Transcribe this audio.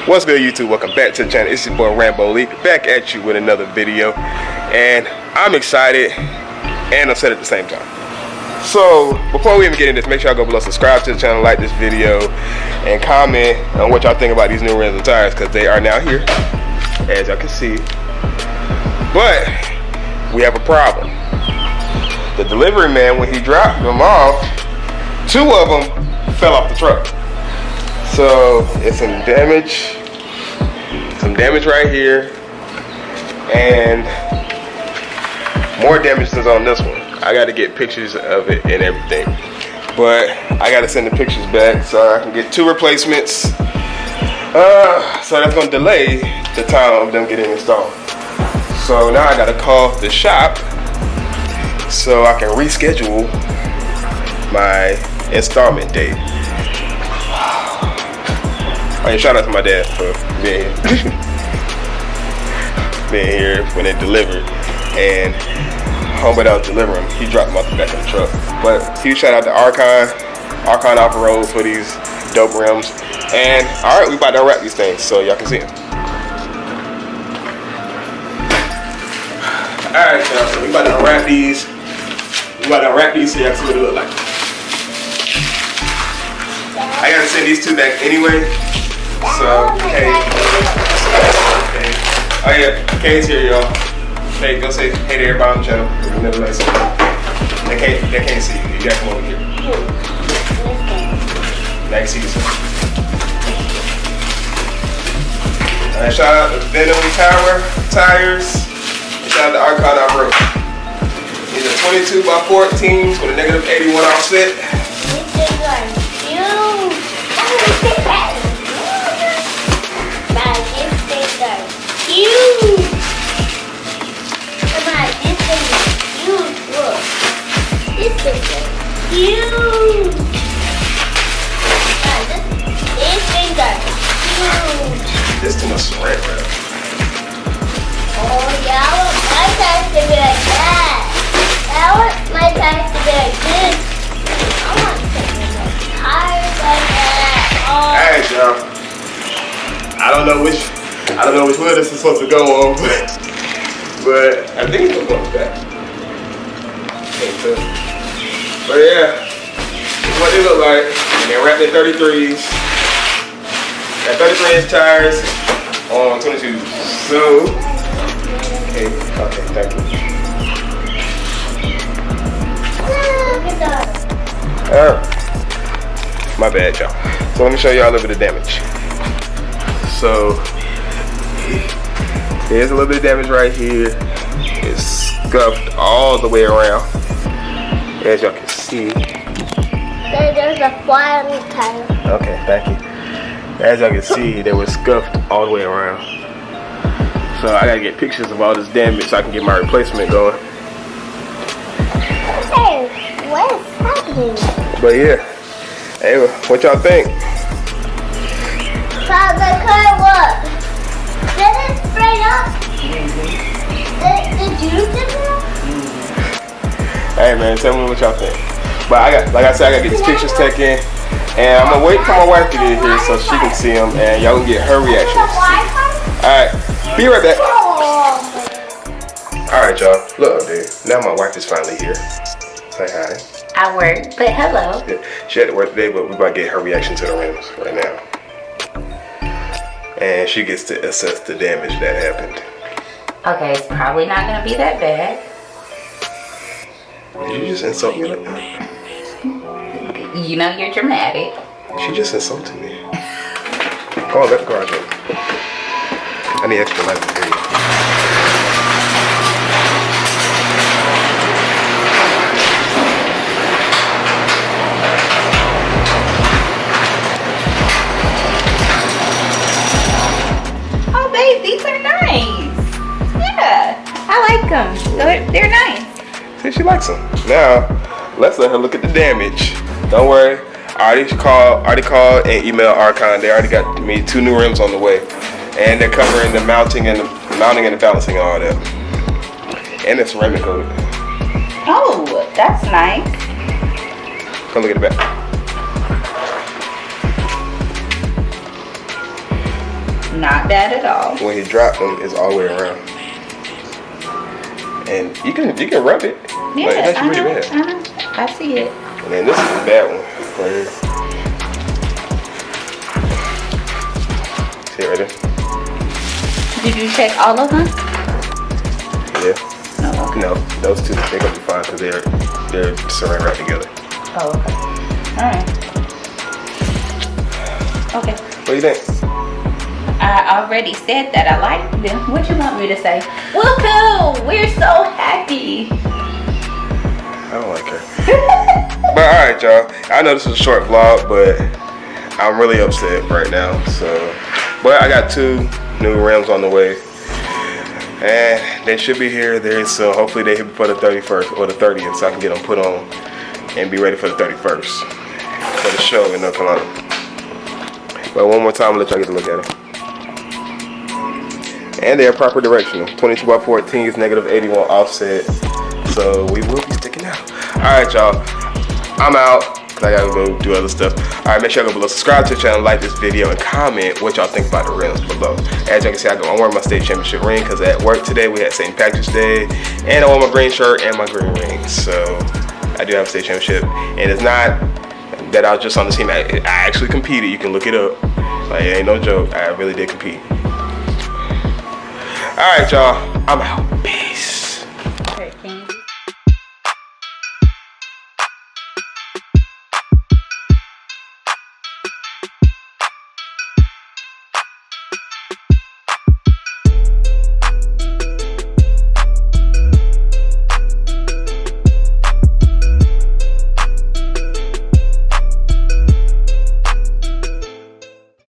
What's good, YouTube? Welcome back to the channel. It's your boy Rambo Lee, back at you with another video, and I'm excited and upset at the same time. So before we even get into this, make sure y'all go below, subscribe to the channel, like this video, and comment on what y'all think about these new rims and tires, because they are now here, as y'all can see. But we have a problem. The delivery man, when he dropped them off, 2 of them fell off the truck. So it's some damage right here, and more damage is on this one. I got to get pictures of it and everything, but I got to send the pictures back so I can get 2 replacements. So that's going to delay the time of them getting installed. So now I got to call the shop so I can reschedule my installment date. Hey, shout out to my dad for being here when they delivered, and homeboy that was delivering, he dropped them off the back of the truck. But huge shout out to Arkon Offroad for these dope rims. And all right, we about to unwrap these things so y'all can see them. All right, y'all, so we about to unwrap these. We about to unwrap these so y'all can see what it look like. I gotta send these 2 back anyway. So, hey. Oh yeah, Kay's here, y'all. Hey, go say hey to everybody on the channel. They can't see you. You gotta come over here. Now you see this one. Shout out to VENOM tires. And shout out to Arkon Offroad. These are 22x14s with a -81 offset. This too much spread, bro. Oh yeah, I want my tires to be like that. I want my tires to be like this. I want tires like that. Oh. Alright, y'all. I don't know which one this is supposed to go on, but I think it's gonna go back. But yeah, this is what they look like. And they're wrapped in 33s. Got 33-inch tires on 22s. So, okay, thank you. My bad, y'all. So let me show y'all a little bit of damage. So there's a little bit of damage right here. It's scuffed all the way around, as y'all can see. There's a fly on the tire. Okay, thank you. As y'all can see, they were scuffed all the way around. So I gotta get pictures of all this damage so I can get my replacement going. Hey, what is happening? But yeah, hey, what y'all think? So the car, what? Did it spray up? Did you dip it up? Hey man, tell me what y'all think. But like I said, I gotta get these pictures taken, and I'm gonna wait for my wife to get here so she can see them, and y'all can get her reactions. Alright, be right back. Alright, y'all, look, dude. Now my wife is finally here. Say hi. I work, but hello. Yeah, she had to work today, but we're about to get her reaction to the rims right now. And she gets to assess the damage that happened. Okay, it's probably not gonna be that bad. Did you just insult me like that? You know you're dramatic. She just insulted me. Come on, let the garage open. I need extra light to hear you. Oh, babe, these are nice. Yeah, I like them. They're nice. See, she likes them. Now, let's let her look at the damage. Don't worry. I already called and emailed Arkon. They already got me 2 new rims on the way, and they're covering the mounting and the balancing and all that. And it's ceramic coated. Oh, that's nice. Come look at the back. Not bad at all. When you drop them, it's all the way around. And you can rub it. Yeah, Like, it's actually pretty bad. I see it. And then this is the bad one right here. See it right there? Did you check all of them? Yeah. No. Okay. No, those two, they're gonna be fine because they're saran wrapped together. Oh, okay. All right. Okay. What do you think? I already said that I like them. What you want me to say? Woohoo! We're so happy. I don't like her. But alright, y'all. I know this is a short vlog, but I'm really upset right now. So, but I got 2 new rims on the way. And they should be here there, so hopefully they hit before the 31st or the 30th, so I can get them put on and be ready for the 31st for the show in North Carolina. But one more time, I'll let y'all get to look at them. And they're proper directional. 22x14 is negative 81 offset, so we will be sticking out. All right, y'all. I'm out. I gotta go do other stuff. All right, make sure y'all go below, subscribe to the channel, like this video, and comment what y'all think about the rims below. As y'all can see, I'm wearing my state championship ring because at work today we had St. Patrick's Day, and I wore my green shirt and my green ring. So I do have a state championship, and it's not that I was just on the team. I actually competed. You can look it up. Like, it ain't no joke. I really did compete. All right, y'all. I'm out. Peace. Okay, can you